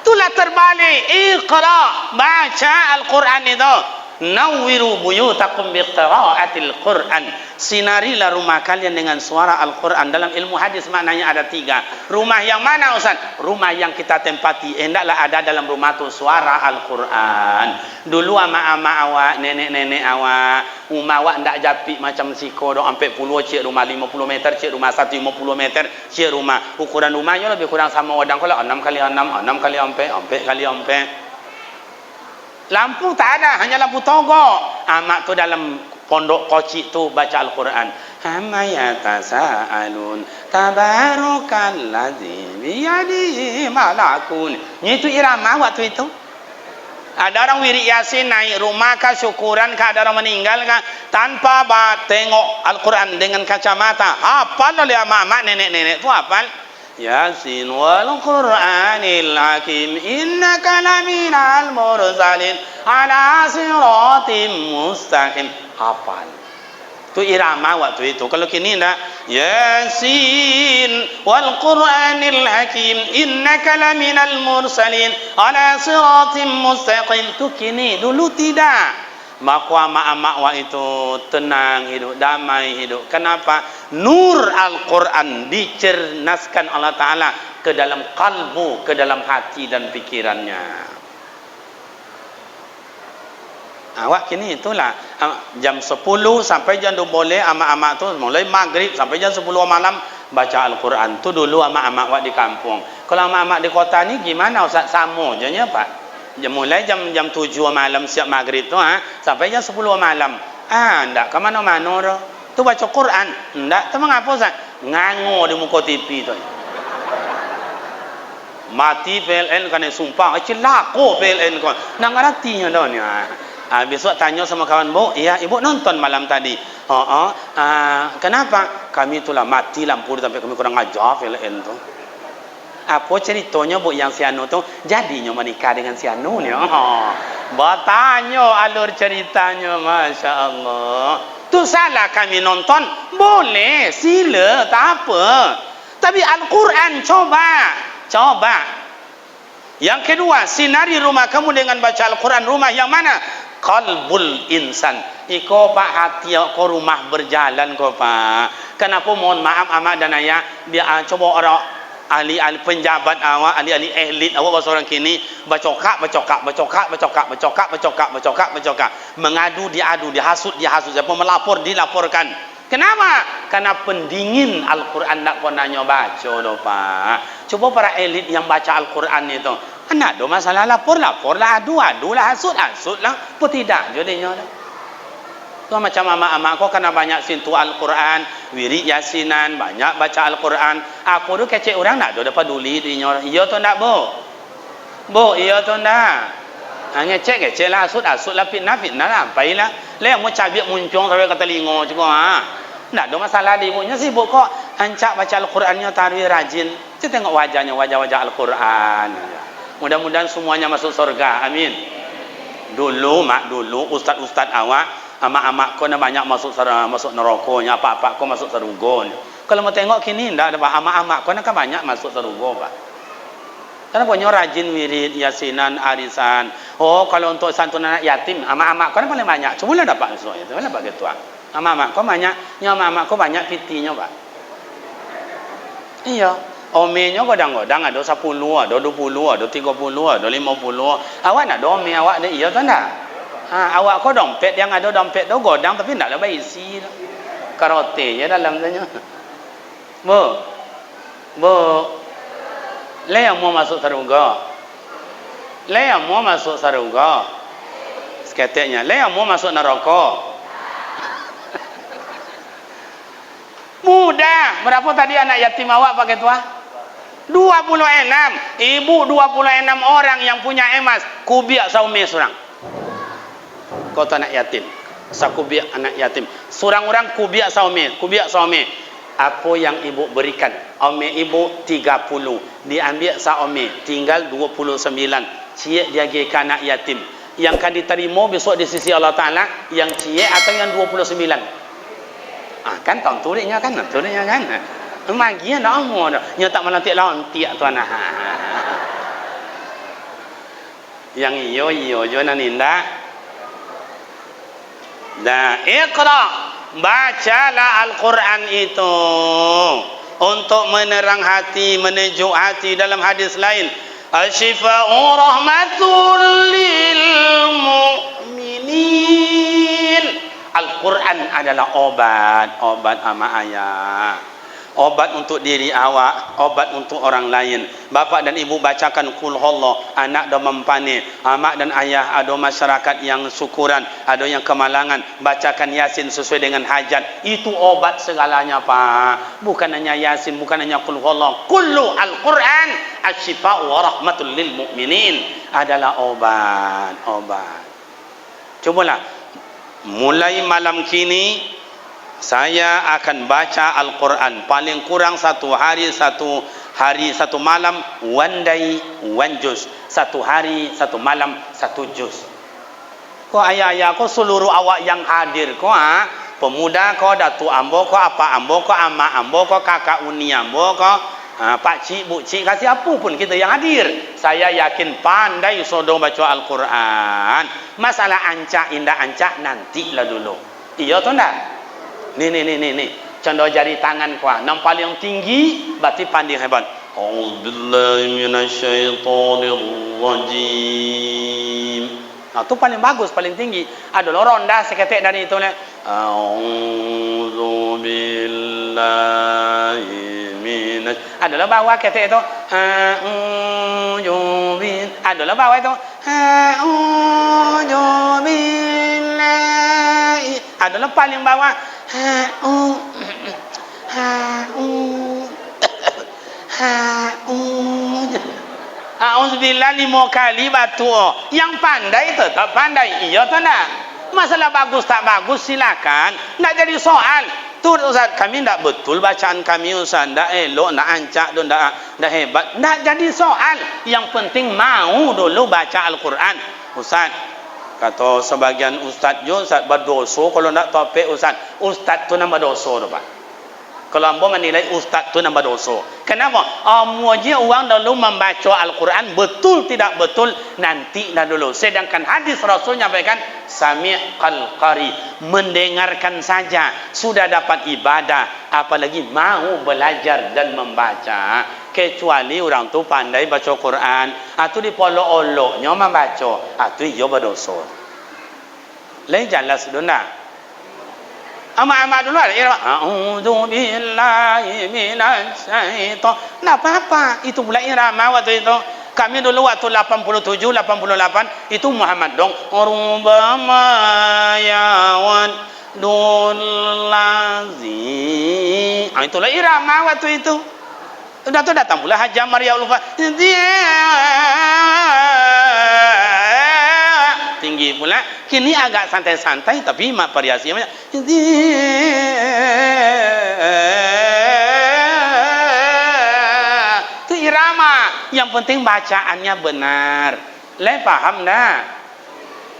Itulah terbalik. Iqra, baca Al-Quran itu. nawwiru buyutakum biqiraatil Qur'an, sinarilah rumah kalian dengan suara Al-Quran. Dalam ilmu hadis maknanya ada 3. Rumah yang mana Ustaz? Rumah yang kita tempati, hendaklah ada dalam rumah tu suara Al-Quran. Dulu ama-ama awak, nenek-nenek awak, rumah awak ndak japik macam siko dok sampai 10 cik rumah 50 meter, cik rumah 150 meter, cik rumah ukuran rumahnya lebih kurang sama wadang kalau 6 kali 6, 6 kali 4 kali 4. Lampu tak ada, hanya lampu togok. Amak tu dalam pondok kocik tu baca Al-Quran. Amma yatasaalun tabarakalladzi biyadihi malakun. Itu irama waktu itu. Ada orang wirid Yasin naik rumah kah, syukuran kah, ada orang meninggal kah, tanpa tengok Al-Quran dengan kacamata. Hafal oleh amak-amak, nenek-nenek tu hafal. Yasin wal Qur'anil Hakim innaka laminal mursalin ala siratim mustaqim. Hafal. Itu irama waktu itu. Kalau kini enggak, Yasin wal Qur'anil Hakim innaka laminal mursalin ala siratim mustaqim. Itu kini, dulu tidak. Maka amak-amak wa itu tenang hidup, damai hidup. Kenapa? Nur Al-Quran dicernaskan Allah Ta'ala ke dalam kalbu, ke dalam hati dan pikirannya. Awak kini itulah jam 10 sampai jam 2 boleh amak-amak tu mulai maghrib sampai jam 10 malam baca Al-Quran. Tu dulu amak-amak wa di kampung. Kalau amak-amak di kota ni gimana Ustaz? Sama je nya Pak. Mulai jam 7 malam siap maghrib tu sampai jam 10 malam. Ndak ke mana-mana dah. Tu baca Quran. Ndak, tu mengapa Ustaz? Ngangor di muka TV tu. Mati PLN kan sumpah. Celaka PLN kan. Nak ngertinya dah ni. Besok tanya sama kawan, Bu, iya ibu nonton malam tadi. Kenapa? Kami itulah mati lampu sampai kami kurang ajar PLN tu. Apa ceritanya Bu yang si Anu tu jadinya menikah dengan si Anu ni? Bertanya alur ceritanya, Masya Allah. Tu salah kami nonton? Boleh, sila, tak apa. Tapi Al-Quran coba. Yang kedua, sinari rumah kamu dengan baca Al-Quran. Rumah yang mana? Qalbul insan. Iko Pak hati ko rumah berjalan ko Pak. Kenapa mohon maaf amak dan ayah dia coba orang ahli-ahli penjabat awak, ahli-ahli elit awak seorang kini bacokak, mengadu diadu, dihasut, siapa melapor dilaporkan. Kenapa? Karena pendingin Al-Quran tak pernah baca doh Pak. Coba para elit yang baca Al-Quran itu, anak do masalah lapor lah, adu lah, hasut lah, apa tidak jadinya dah. Tu macam amak-amak kau kena banyak sentuh Al-Quran, wirid yasinan, banyak baca Al-Quran. Aku tu kecek orang nak do dapat peduli dinya. Iya tu ndak, Bu? Bu, iya tu ndak? Ngecek lah, asut lah, fitnah lah, pailah. Le mau cabik muncung sampai kata lingo juga ndak ada masalah di ibunya sibuk kok. Ancak baca Al-Qurannya tarwih rajin. Kita tengok wajahnya, wajah-wajah Al-Quran. Mudah-mudahan semuanya masuk surga. Amin. Dulu ustaz-ustaz awak amak-amak kau nak banyak masuk neraka, apa-apa kau masuk surga. Kalau mau tengok kini ndak ada amak-amak kau nak banyak masuk surga Pak. Karena punya rajin wirid, yasinan, arisan. Oh, kalau untuk santunan anak yatim, amak-amak kau paling banyak. Cubalah dapat sesuatu itu. Mana bagi tuan? Amak-amak kau banyak, amak-amak kau banyak pitinya Pak. Iya. Omenya godang-godang ada 10, ada 20, ada 30, ada 50. Awak nak ome awak ada iya tak nak? Awak kau dompet yang ada dompet tu godang tapi tak ada isi. Karote je dalam tanya. Bu. Le yang mau masuk surga. Seketiknya, le yang mau masuk neraka. Mudah. Berapa tadi anak yatim awak pakai tua? 26. Ibu 26 orang yang punya emas. Kubiak saumi seorang. Kau tu anak yatim. Sakubiak anak yatim. Seorang orang kubiak saumi. Apa yang ibu berikan? Ome ibu 30. Diambil sa ome. Tinggal 29. Cie dia ke anak yatim. Yang akan diterima besok di sisi Allah Ta'ala. Yang cie atau yang 29. Kan tong tuliknya kan. Magia dah mau dah. Nya tak melantik lawan tiak tuan. Yang iyo jo naninda. Nah, iqra, bacalah Al-Quran itu untuk menerang hati, menejuk hati. Dalam hadis lain, asyifa'u rahmatul lil mu'minin. Al-Quran adalah obat ama ayah, obat untuk diri awak, obat untuk orang lain. Bapa dan ibu bacakan Qul Huwallah, anak dah mempane, mak dan ayah ada masyarakat yang syukuran, ada yang kemalangan, bacakan Yasin sesuai dengan hajat. Itu obat segalanya, Pak. Bukan hanya Yasin, bukan hanya Qul Huwallah. Kullu Al-Quran asyifa'u wa rahmatul lil mu'minin, adalah obat. Cobalah mulai malam kini saya akan baca Al-Quran paling kurang satu hari satu malam, one day one juz, satu hari satu malam satu juz. Ko ayah-ayah ko seluruh awak yang hadir ko, pemuda ko, datu ambo ko, apa ambo ko, ama ambo ko, kakak uni ambo ko, pak cik, bu cik, kasih apa pun kita yang hadir, saya yakin pandai sodong baca Al-Quran. Masalah ancak indah ancak nantilah dulu. Iya atau enggak? Nih. Contoh jari tangan kuah. Yang paling tinggi berarti pandai hebat. A'udzubillahi minasyaitonirrajim. Nah, itu paling bagus, paling tinggi. Ada ronda seketik dari itu. A'udzubillahi minasyaitonirrajim. Adalah bawah ketik itu. Adalah bawah itu. A'udzubillahi. Adalah paling bawah. A'udzubillah 5 kali batu. Yang pandai tetap pandai. Iya atau enggak? Masalah bagus tak bagus silakan. Enggak jadi soal. Tu Ustaz, kami enggak betul bacaan kami Ustaz, enggak elok, enggak ancak, enggak hebat. Enggak jadi soal. Yang penting mau dulu baca Al-Quran. Ustaz, kata sebagian ustaz jo, ustaz berdosa kalau nak topik ustaz. Ustaz tu nama dosa tu, Pak. Kalau ambo menilai ustaz tu nama dosa. Kenapa? Ambo aja orang dulu membaca Al-Quran betul tidak betul nanti dah dulu. Sedangkan hadis Rasul nyampaikan sami'al qari, mendengarkan saja sudah dapat ibadah, apalagi mau belajar dan membaca. Kecuali orang tu pandai baca Quran, atau di polo-oloknya membaca, atau ia berdosa. Lain jelas dona. Ama dulu ada irama. A'udzubillahi minasyaiton. Enggak apa-apa, itu pula irama waktu itu. Kami dulu waktu 87, 88 itu Muhammad dong. Rubama yawan dulazi. Itulah irama waktu itu. Sudah tu datang pula Haji Amar ya Allah. Tinggi pula. Kini agak santai-santai tapi mak variasi banyak. Itu irama. Yang penting bacaannya benar. Le paham dah?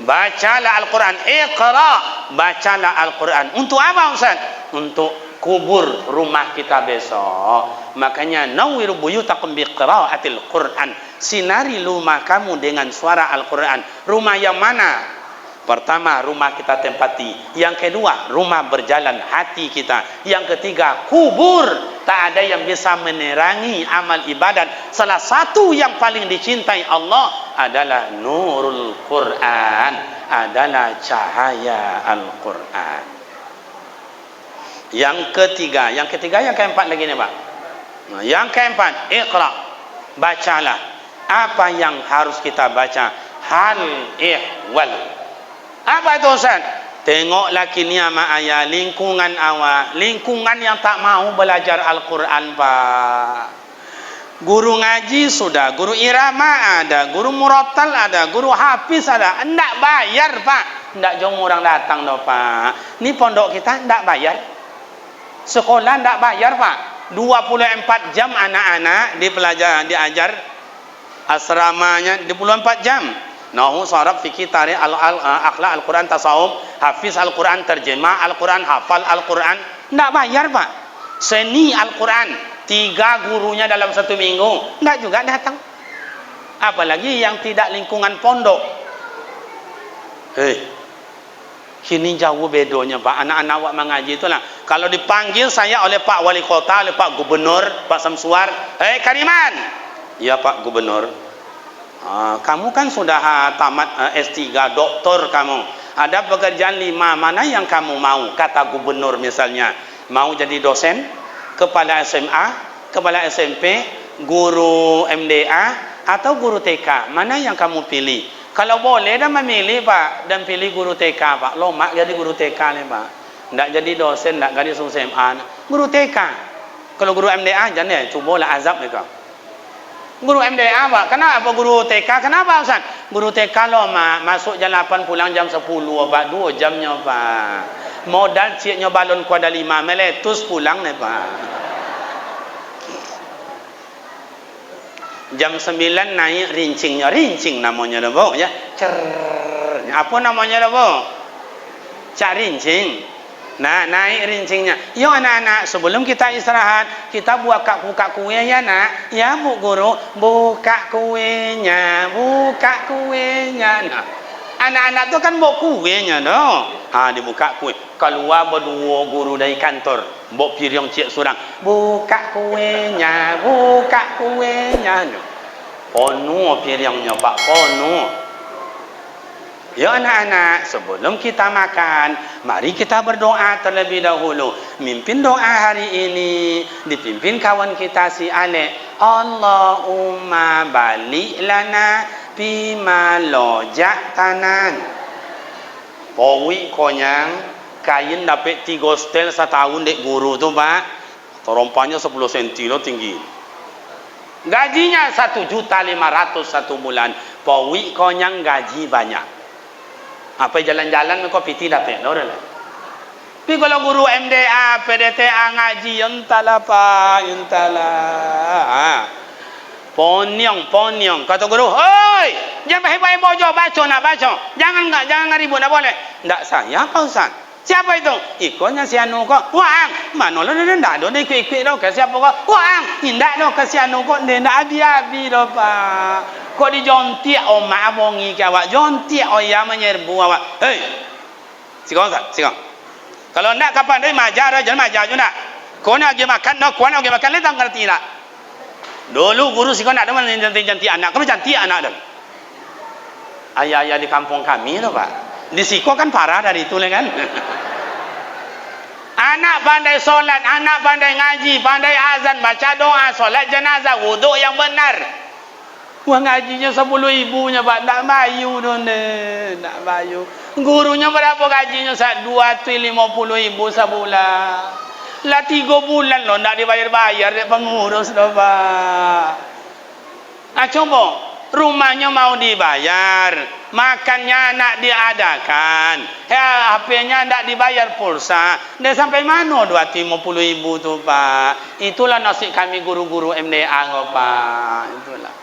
Bacalah Al-Quran. Iqra. Bacalah Al-Quran. Untuk apa Ustaz? Untuk kubur rumah kita besok. Makanya nawwiru buyutakum biqiraatil Quran. Sinari rumah kamu dengan suara Al-Quran. Rumah yang mana? Pertama, rumah kita tempati. Yang kedua, rumah berjalan hati kita. Yang ketiga, kubur. Tak ada yang bisa menerangi amal ibadat. Salah satu yang paling dicintai Allah adalah nurul Quran, adalah cahaya Al-Quran. Yang ketiga, yang keempat lagi nih Pak. Yang keempat, iqra, bacalah. Apa yang harus kita baca? Hal ihwal. Apa itu Ustaz? Tengoklah kini sama ayah lingkungan awak, lingkungan yang tak mau belajar Al-Quran, Pak. Guru ngaji sudah, guru irama ada, guru murattal ada, guru hafiz ada. Enggak bayar, Pak. Enggak jong orang datang dah, Pak. Ni pondok kita enggak bayar. Sekolah enggak bayar, Pak. 24 jam anak-anak diajar asramanya 24 jam. Nahu saraf fikih tarikh akhlak Al-Quran tasawuf, hafiz Al-Quran, terjemah Al-Quran, hafal Al-Quran, enggak bayar, Pak. Seni Al-Quran 3 gurunya dalam 1 minggu enggak juga datang. Apalagi yang tidak lingkungan pondok. Kini jauh bedonya Pak. Anak-anak awak mengaji itulah. Kalau dipanggil saya oleh Pak Wali Kota, oleh Pak Gubernur, Pak Samsuar, Kariman. Ya Pak Gubernur. Kamu kan sudah tamat S3, doktor kamu. Ada pekerjaan 5, mana yang kamu mau? Kata Gubernur misalnya. Mau jadi dosen, kepala SMA, kepala SMP, guru MDA, atau guru TK. Mana yang kamu pilih? Kalau boleh dah memilih Pak, dan pilih guru TK Pak. Lomak jadi guru TK ni Pak. Tak jadi dosen, tak jadi SMA. Guru TK. Kalau guru MDA jangan cubalah azab mereka. Guru MDA Pak. Kenapa guru TK? Kenapa Ustaz? Guru TK lo masuk jam 8 pulang jam 10 Pak. 2 jamnya Pak. Modal ciknya balon kuada 5 meletus pulang ni Pak. Jam 9 naik rincingnya, rincing namanya dah bu ya. Apa namanya dah bu? Cak rincing. Nah, naik rincingnya. Yo anak-anak, sebelum kita istirahat, kita buka kue ya nak. Ya Bu Guru, buka kuenya, buka kuenya. Nah, anak-anak tu kan bawa kuenya dah. Dibuka kue. Keluar berdua guru dari kantor. Bawa piring cik surang. Buka kuenya, buka kuenya. Penuh piringnya Pak, penuh. Ya anak-anak, sebelum kita makan, mari kita berdoa terlebih dahulu. Mimpin doa hari ini dipimpin kawan kita si Alek. Allahumma balik lana bima lojak tanan. Pawi konyang, kain dapat 3 stel setahun dek guru tu Pak. Terompahnya 10 cm lo tinggi. Gajinya 1.500.000 satu bulan. Pawi konyang gaji banyak. Apa jalan-jalan kau piti dapat lah. Tapi kalau guru MDA, PDTA ngaji, entahlah Pak, entahlah. Ponyong. Kata guru, hoi, jangan baik-baik bojo, baca nak baca. Jangan ribut, tak boleh. Tak saya Pak Ustaz. Siapa itu? Ikutnya si anu kok. Wang, mana lo dah do ni ikut lo ke siapa kok? Wang, indak lo ke si anu kok dia ndak abi-abi lo Pak. Kok dijontiak omak bongi ke awak? Jontiak oya menyerbu awak. Hei. Sikong tak? Sikong. Kalau nak kapan dia majar jangan majar je nak. Kau nak pergi makan, kau nak pergi makan le tak ngerti tak? Dulu guru sikong nak demen janti anak. Kau janti anak dah. Ayah-ayah di kampung kami lo Pak. Di Siko kan parah dari itu kan. Anak pandai solat, anak pandai ngaji, pandai azan, baca doa, solat jenazah, wuduk yang benar. Wah ngajinya 10.000 Pak, tak bayu tu tak bayu. Gurunya berapa gajinya? 250.000 sebulan. Lah 3 bulan lo tak dibayar-bayar dek pengurus dah Pak. Coba rumahnya mau dibayar, makannya nak diadakan, HP-nya tak dibayar pulsa. Dia sampai mana 250.000 tu Pak? Itulah nasib kami guru-guru MDA Pak. Itulah.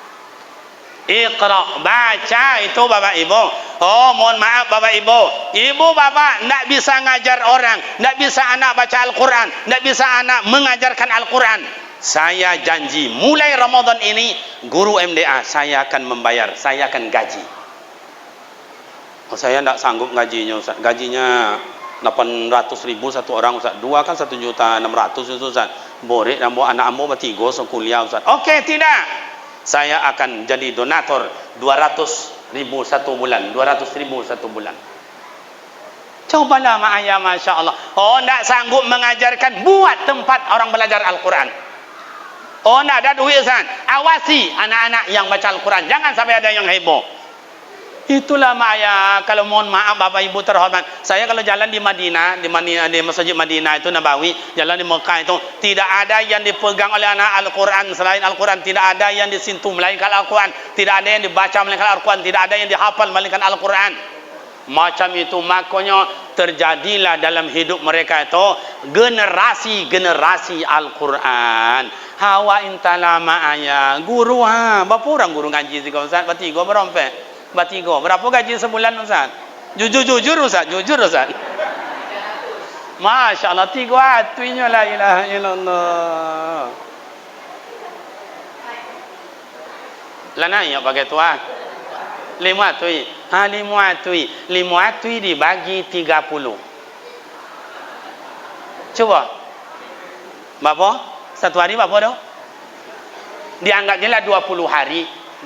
Iqra, baca itu Bapak Ibu. Oh, mohon maaf Bapak Ibu. Ibu Bapak tak bisa ngajar orang, tak bisa anak baca Al-Quran, tak bisa anak mengajarkan Al-Quran. Saya janji mulai Ramadan ini guru MDA saya akan membayar, saya akan gaji. Saya tidak sanggup gajinya Ustaz. Gajinya 800.000 satu orang Ustaz. 2 kan 1.600.000 Ustaz. Borek dan anak ambo bertiga sekuliah Ustaz. Okey, tidak. Saya akan jadi donatur 200.000 satu bulan. 200.000 satu bulan. Cobalah mak ayah, Masya Allah. Oh, tidak sanggup mengajarkan, buat tempat orang belajar Al-Quran. Oh, tidak ada duit Ustaz. Awasi anak-anak yang baca Al-Quran. Jangan sampai ada yang heboh. Itulah mak ayah. Kalau mohon maaf Bapak Ibu terhormat, saya kalau jalan di Madinah, di Masjid Madinah itu Nabawi, jalan di Mekah itu, tidak ada yang dipegang oleh anak Al-Quran selain Al-Quran. Tidak ada yang disentuh melainkan Al-Quran. Tidak ada yang dibaca melainkan Al-Quran. Tidak ada yang dihafal melainkan Al-Quran. Macam itu, makanya terjadilah dalam hidup mereka itu generasi Al-Quran. Hawa intala ma'aya guru berapa orang guru ngaji sih Ustaz? Bertiga berapa? Bertiga. Berapa gaji sebulan Ustaz? Jujur Ustaz, jujur Ustaz. Masya Allah, 3 atuinya la ilaha illallah. Lana ya pakai tuan. 5 atui. Limuatui dibagi 30. Coba. Berapa? Satu hari berapa dah? Dianggapnya lah 20 hari. 10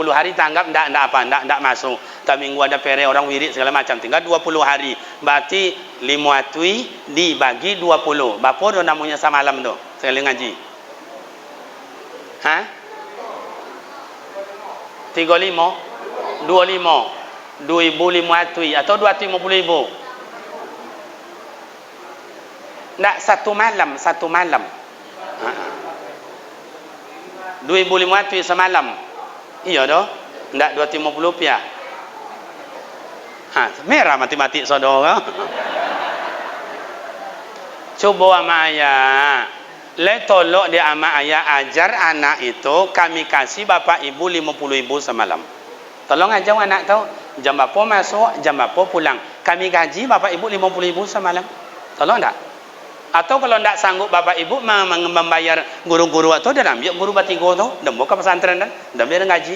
hari tanggap enggak masuk. Tak minggu ada pere orang wirid segala macam. Tinggal 20 hari. Berarti limuatui dibagi 20. Berapa dah namanya semalam tu? Sekali ngaji. Ha? 35? 25? 2,500 atau 250,000? Tak, satu malam. 2,500 semalam. Iya doh. Tak 250 rupiah. Merah matematik saudara. Coba ama ayah. Tolok dia ama ayah ajar anak itu, kami kasih bapak ibu 50,000 semalam. Tolong ajar anak tahu jam berapa masuk, jam berapa pulang. Kami gaji bapak ibu 50,000 semalam. Tolong tak? Atau kalau tak sanggup bapak ibu membayar guru-guru atau dia ambil guru batigo tu, dah buka pesantren dan dah biar gaji.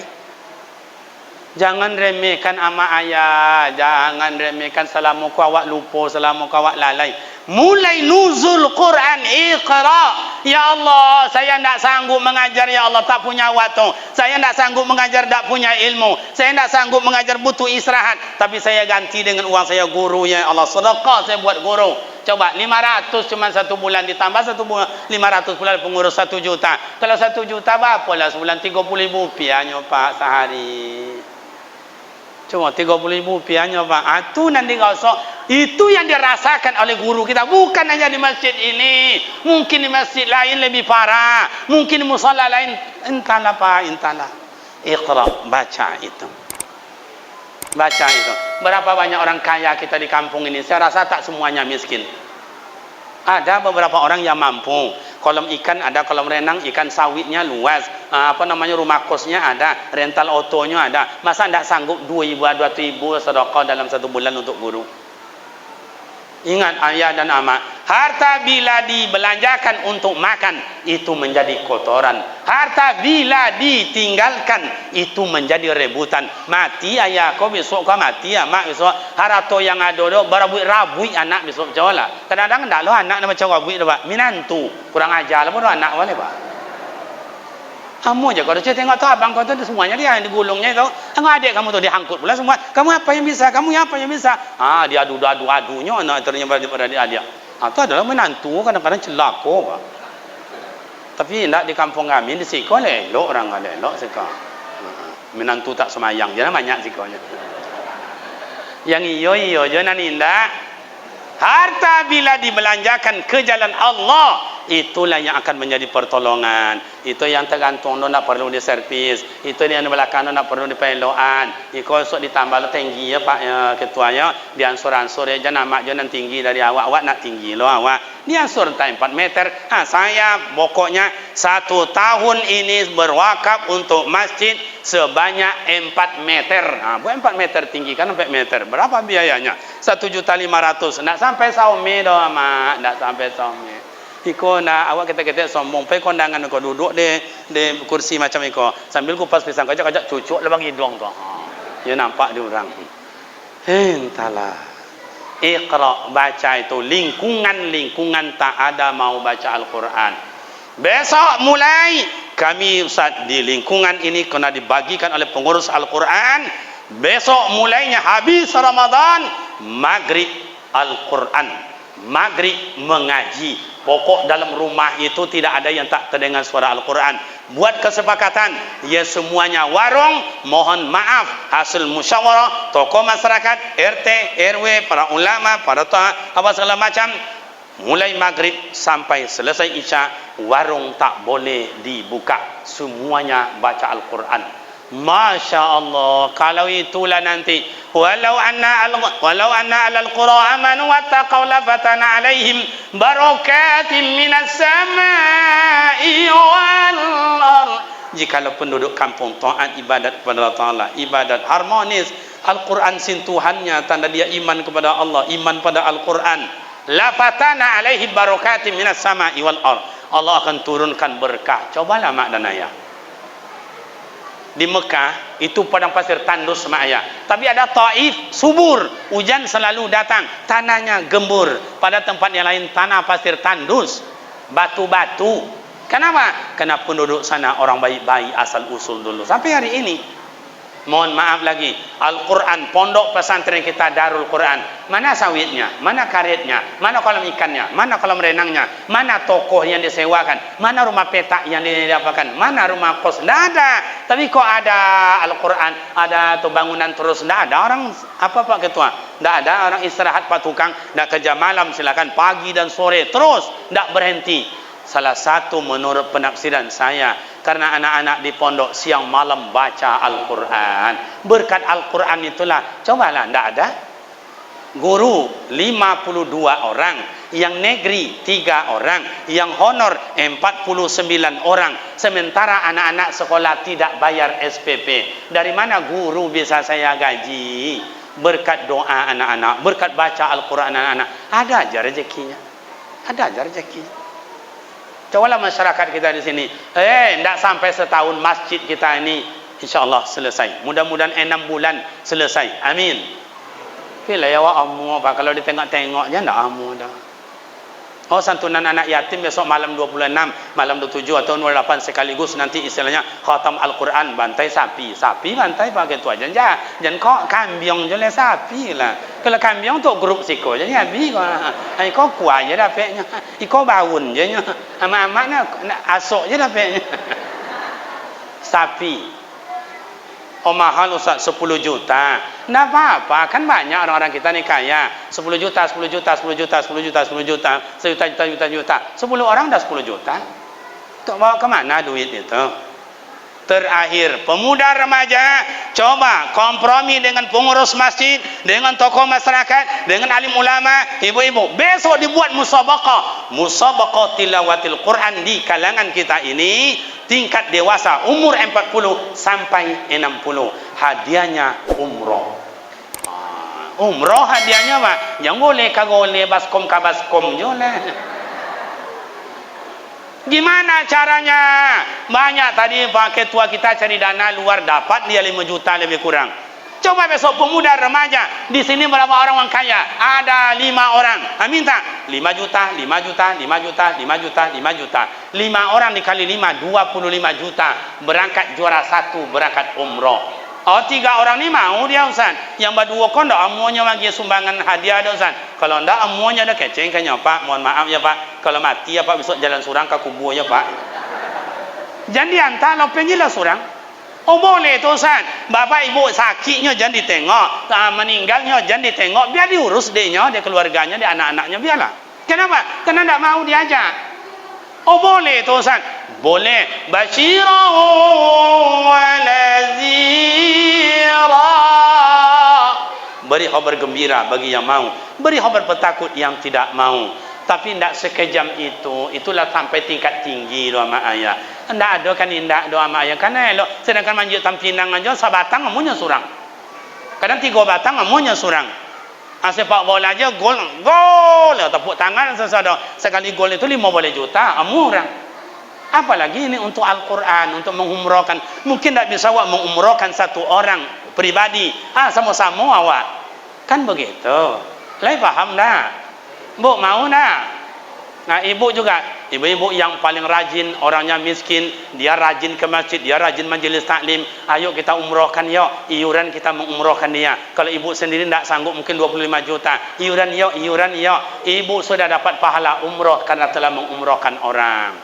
Jangan remehkan ama ayah, jangan remehkan selama kau awak lupa, selama kau awak lalai. Mulai nuzul Quran, Iqra. Ya Allah, saya tidak sanggup mengajar, ya Allah, tak punya waktu. Saya tidak sanggup mengajar, tak punya ilmu. Saya tidak sanggup mengajar, butuh istirahat. Tapi saya ganti dengan uang saya guru, ya Allah. Sedekah saya buat guru. Coba 500 cuma satu bulan, ditambah 500 bulan pengurus 1 juta. Kalau 1 juta berapa lah sebulan? 30,000 rupiahnya Pak sehari. Cuma 30,000 rupiahnya Pak. Itu nanti kau itu yang dirasakan oleh guru kita, bukan hanya di masjid ini, mungkin di masjid lain lebih parah, mungkin di musala lain. Entahlah Pak, entahlah. Iqra, baca itu. Berapa banyak orang kaya kita di kampung ini? Saya rasa tak semuanya miskin. Ada beberapa orang yang mampu. Kolam ikan ada, kolam renang, ikan sawitnya luas. Rumah kosnya ada, rental otonya ada. Masa tidak sanggup 2,000 sedekah dalam 1 bulan untuk guru? Ingat ayah dan ama, harta bila dibelanjakan untuk makan itu menjadi kotoran. Harta bila ditinggalkan itu menjadi rebutan. Mati ayah kau besok kau mati, mak besok harta yang ada do berabui anak besok jauh lah. Kadang-kadang tak lo anak nama macam rabui dah minantu kurang ajar lah pun anak boleh Pak. Kamu aja kalau saya tengok tu abang kau tu semuanya dia yang digulungnya tu. Engkau adik kamu tu dihangkut pula semua. Kamu apa yang bisa? Kamu apa yang bisa? Dia adu-adunya anak ternyata pada dia. Itu adalah menantu kadang-kadang celaka Pak. Tapi tidak di kampung kami di siko elok orang ada elok siko. Menantu tak semayang jangan banyak sikonya. Yang iyo je nan indah. Harta bila dibelanjakan ke jalan Allah, itulah yang akan menjadi pertolongan. Itu yang tergantung, nak perlu di servis. Itu yang di belakang, nak perlu di peloan. Iko sok ditambah tinggi ya Pak ketuanya, diansur-ansur ya jangan mak jangan tinggi dari awak nak tinggi lo awak. Diansur 4 meter. Saya pokoknya 1 tahun ini berwakaf untuk masjid sebanyak 4 meter. Bukan 4 meter tinggi kan 4 meter. Berapa biayanya? 1,500,000. Nak sampai saume doh mak, nak sampai saume. Iko nak awak kita sombong pe kondangan kau duduk di kursi macam iko sambil kupas pisang kajak cucuk lebang hidung tu. Ya nampak dia orang. Entahlah. Iqra, baca itu lingkungan tak ada mau baca Al-Quran. Besok mulai kami Ustaz di lingkungan ini kena dibagikan oleh pengurus Al-Quran. Besok mulainya habis Ramadan, maghrib Al-Quran, maghrib mengaji. Pokok dalam rumah itu tidak ada yang tak terdengar suara Al-Quran. Buat kesepakatan, ya semuanya warung, mohon maaf, hasil musyawarah, tokoh masyarakat, RT, RW, para ulama, para apa segala macam, mulai maghrib sampai selesai isya, warung tak boleh dibuka. Semuanya baca Al-Quran. Masya Allah, kalau itulah nanti walau anna alal qura amanu wattaqaw lafatana alaihim barakatim minas samai wal ard. Jikalau penduduk kampung taat ibadat kepada Allah Ta'ala, ibadat harmonis, Al-Quran sentuhannya tanda dia iman kepada Allah, iman pada Al-Quran, lafatana alaihim barakatim minas samai wal ard. Allah akan turunkan berkah. Cobalah mak dan ayah. di Mekah itu padang pasir tandus sama ayah. Tapi ada Taif subur, hujan selalu datang, tanahnya gembur. Pada tempat yang lain tanah pasir tandus, batu-batu. Kenapa? Karena penduduk sana orang baik-baik asal usul dulu. Sampai hari ini, mohon maaf lagi, Al-Quran, pondok pesantren kita Darul Quran, mana sawitnya, mana karetnya, mana kolam ikannya, mana kolam renangnya, mana tokoh yang disewakan, mana rumah petak yang didapatkan, mana rumah kos, tidak ada. Tapi kok ada Al-Quran, ada tuh bangunan terus, tidak ada orang, apa Pak Ketua, tidak ada orang istirahat Pak Tukang, tidak kerja malam, silakan pagi dan sore, terus, tidak berhenti. Salah satu menurut penafsiran saya, karena anak-anak di pondok siang malam baca Al-Quran. Berkat Al-Quran itulah, cobalah, tidak ada guru 52 orang, yang negeri 3 orang, yang honor 49 orang, sementara anak-anak sekolah tidak bayar SPP. Dari mana guru bisa saya gaji? Berkat doa anak-anak, berkat baca Al-Quran anak-anak, ada aja rezekinya, ada aja rezekinya. Cobalah masyarakat kita di sini, tidak sampai setahun masjid kita ini insya-Allah selesai. Mudah-mudahan 6 bulan selesai. Amin. Bila ya amu apa kalau ditengok-tengok je ndak amu dah. Oh, santunan anak yatim besok malam 26, malam 27 atau 28 sekaligus nanti istilahnya khatam Al-Quran, bantai sapi. Sapi bantai pakai tu aja. Jangan kok kambiong je le sapi lah. Kalau kambiong tu grup siko je habis kau. Ai kau kuah je dapatnya. Iko baun je nya. Amak-amak nak asok je dapatnya. Sapi. Oh mahal Ustaz, 10 juta. Tidak apa-apa, kan banyak orang-orang kita ni kaya. 10 juta, 10 juta, 10 juta, 10 juta, 10 juta, 1 juta, juta, juta, juta. 10 orang dah 10 juta. Untuk bawa ke mana duit itu? Terakhir, pemuda remaja, coba kompromi dengan pengurus masjid, dengan tokoh masyarakat, dengan alim ulama, ibu-ibu. Besok dibuat musabaqah. Musabaqah tilawatil Quran di kalangan kita ini, tingkat dewasa umur 40 sampai 60. Hadiahnya umroh. Umroh hadiahnya Pak. Yang boleh kagoleh baskom kabaskom je lah. Gimana caranya? Banyak tadi Pak Ketua kita cari dana luar, dapat dia 5 juta lebih kurang. Coba besok pemuda remaja di sini berapa orang kaya? Ada 5 orang. Minta 5 juta, 5 juta, 5 juta, 5 juta, 5 juta. 5 orang dikali 5, 25 juta. Berangkat juara 1 berangkat umroh. Oh, 3 orang ni mau dia Ustaz. Yang berdua kon dak amunya bagi sumbangan hadiah dah Ustaz. Kalau ndak amunya dah keceng kan ya Pak. Mohon maaf ya Pak. Kalau mati ya Pak besok jalan surang ke kubur ya Pak. Jangan diantar lo penjilah surang. Oh boleh tu Ustaz. Bapak ibu sakitnya jangan ditengok, meninggalnya jangan ditengok, biar diurus dia keluarganya, dia anak-anaknya biarlah. Kenapa? Karena ndak mau diajak. Oh boleh tu Ustaz. Boleh. Basyirahu wa nazira. Beri khabar gembira bagi yang mau, beri khabar petakut yang tidak mau. Tapi tidak sekejam itu. Itulah sampai tingkat tinggi doa mak ayah. Tidak ada kan indah doa mak ayah. Karena elok. Sedangkan manjut tampinang aja sabatang amunya surang. Kadang 3 batang amunya surang. Sepak bola aja gol. Gol. Tepuk tangan sesuatu. Sekali gol itu 50 juta. Amu orang. Apalagi ini untuk Al-Quran, untuk mengumrohkan. Mungkin tak bisa awak mengumrohkan 1 orang pribadi. Sama-sama awak. Kan begitu. Lai faham dah? Bu mau dah? Nah ibu juga. Ibu-ibu yang paling rajin, orangnya miskin, dia rajin ke masjid, dia rajin majlis taklim. Ayo kita umrohkan yuk. Iuran kita mengumrohkan dia. Kalau ibu sendiri tak sanggup mungkin 25 juta. Iuran yuk, iuran yuk. Ibu sudah dapat pahala umroh karena telah mengumrohkan orang.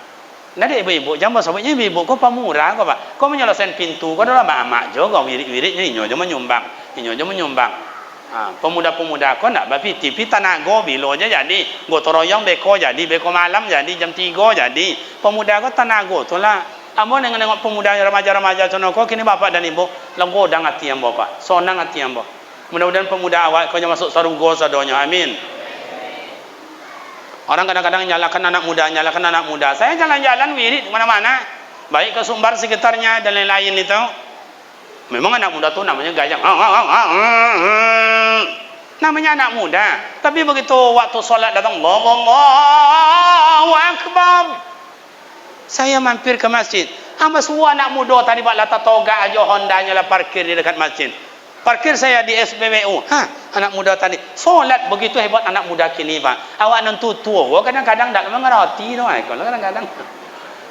Nah ada ibu-ibu, jangan sebutnya ibu-ibu, kau pemurah kau Pak. Kau menyelesaikan pintu, kau adalah mak-mak juga, wirid-wirid ini aja menyumbang. Ini aja menyumbang. Pemuda-pemuda kau nak bapi TV tanago bilo aja jadi. Go toroyong beko jadi, beko malam jadi, jam 3 jadi. Pemuda kau tanago tu lah. Ambo nengok pemuda remaja-remaja cono kau kini bapak dan ibu lenggo dang hati ambo Pak. Sonang hati ambo. Mudah-mudahan pemuda awak kau masuk surga sadonya. Amin. Orang kadang-kadang nyalakan anak muda. Saya jalan-jalan wirid mana-mana. Baik ke Sumbar sekitarnya dan lain-lain itu. Memang anak muda tu namanya gajah. Namanya anak muda. Tapi begitu waktu solat datang, Allahu Akbar. Saya mampir ke masjid. Hamba suruh anak muda tadi buat lata toga aja Hondanya lah parkir di dekat masjid. Parkir saya di SPBU. Anak muda tadi. Solat begitu hebat anak muda kini, Pak. Awak nentu tua. Kadang-kadang tak mengerti doh. Kalau kadang-kadang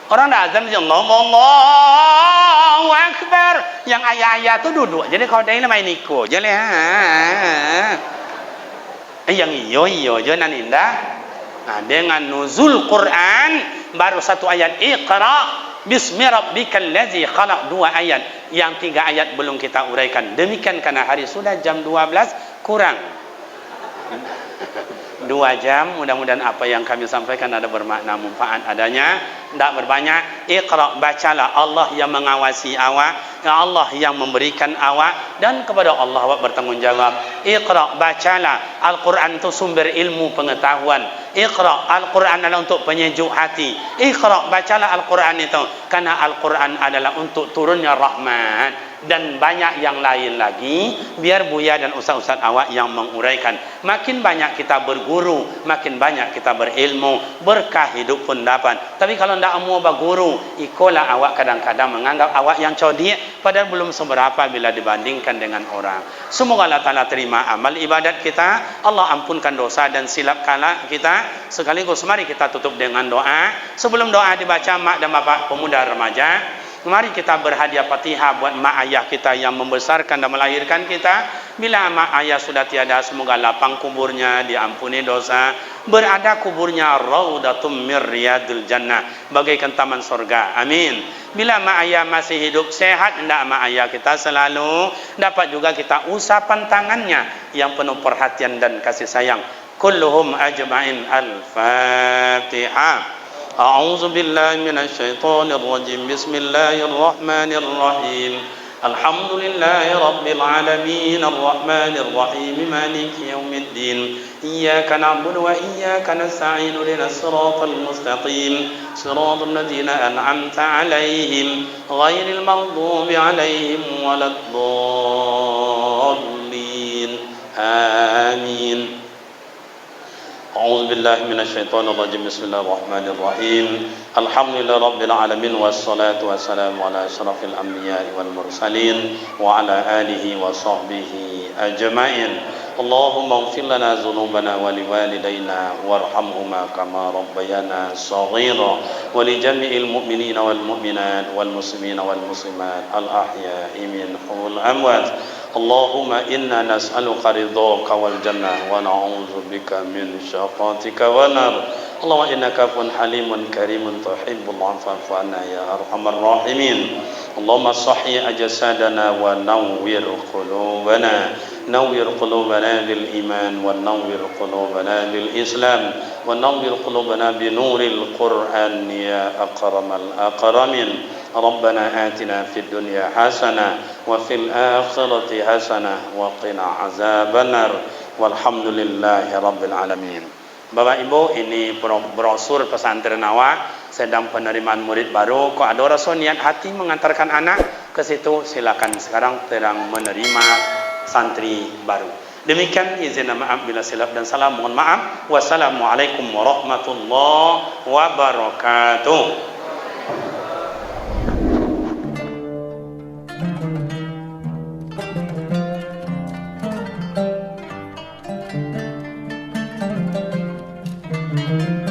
orang dah azan je Allahu Akbar. Yang ayah-ayah tu duduk. Jadi kau dah ini main ikut je lah. Yang iyo je nan indah. Dengan nuzul Quran baru satu ayat Iqra Bismi rabbikal ladzi khalaq, 2 ayat. Yang 3 ayat belum kita uraikan. Demikian karena hari sudah jam 12 kurang 2 jam. Mudah-mudahan apa yang kami sampaikan ada bermakna, manfaat adanya, tidak berbanyak. Iqra, bacalah. Allah yang mengawasi awak, Allah yang memberikan awak, dan kepada Allah awak bertanggungjawab. Iqra, bacalah. Al-Quran itu sumber ilmu pengetahuan. Iqra, Al-Quran adalah untuk penyejuk hati. Iqra, bacalah Al-Quran itu, karena Al-Quran adalah untuk turunnya rahmat. Dan banyak yang lain lagi, biar Buya dan ustaz-ustaz awak yang menguraikan. Makin banyak kita berguru, makin banyak kita berilmu, berkah hidup pun dapat. Tapi kalau tidak mau berguru, ikolah awak kadang-kadang menganggap awak yang cerdik, padahal belum seberapa bila dibandingkan dengan orang. Semoga Allah Ta'ala terima amal ibadat kita, Allah ampunkan dosa dan silap kala kita. Sekaligus mari kita tutup dengan doa. Sebelum doa dibaca, mak dan bapak pemuda remaja, mari kita berhadiah Fatihah buat mak ayah kita yang membesarkan dan melahirkan kita. Bila mak ayah sudah tiada, semoga lapang kuburnya, diampuni dosa, berada kuburnya raudatum mir riyadil jannah, bagaikan taman surga. Amin. Bila mak ayah masih hidup sehat, hendak mak ayah kita selalu dapat juga kita usapan tangannya yang penuh perhatian dan kasih sayang. Kulluhum ajma'in. Al-Fatihah. أعوذ بالله من الشيطان الرجيم بسم الله الرحمن الرحيم الحمد لله رب العالمين الرحمن الرحيم مالك يوم الدين إياك نعبد وإياك نستعين اهدنا الصراط المستقيم صراط الذين أنعمت عليهم غير المغضوب عليهم ولا الضالين آمين. أعوذ بالله من الشيطان الرجيم بسم الله الرحمن الرحيم الحمد لله رب العالمين والصلاة والسلام على أشرف الأنبياء والمرسلين وعلى آله وصحبه أجمعين اللهم اغفر لنا ذنوبنا ولوالدينا وارحمهما كما ربيانا صغيرا ولجميع المؤمنين والمؤمنات والمسلمين والمسلمات الأحياء منهم والأموات اللهم إنا نسألك رضاك والجنة ونعوذ بك من شقاتك والنار اللهم إنك عفو حليم كريم تحب العفو فاعف عنا يا أرحم الراحمين اللهم صحي أجسادنا ونور قلوبنا نور قلوبنا بالإيمان ونور قلوبنا بالإسلام ونور قلوبنا بنور القرآن يا أكرم الأكرمين ربنا آتنا في الدنيا حسنة وفي الآخرة حسنة وقنا عذاب النار والحمد لله رب العالمين. Bapak Ibu, ini brosur pesantren awak sedang penerimaan murid baru. Kok ada rasa niat hati mengantarkan anak ke situ, silakan sekarang sedang menerima santri baru. Demikian, izin dan maaf bila silap dan salah, mohon maaf. Wassalamualaikum warahmatullahi wabarakatuh. Thank you.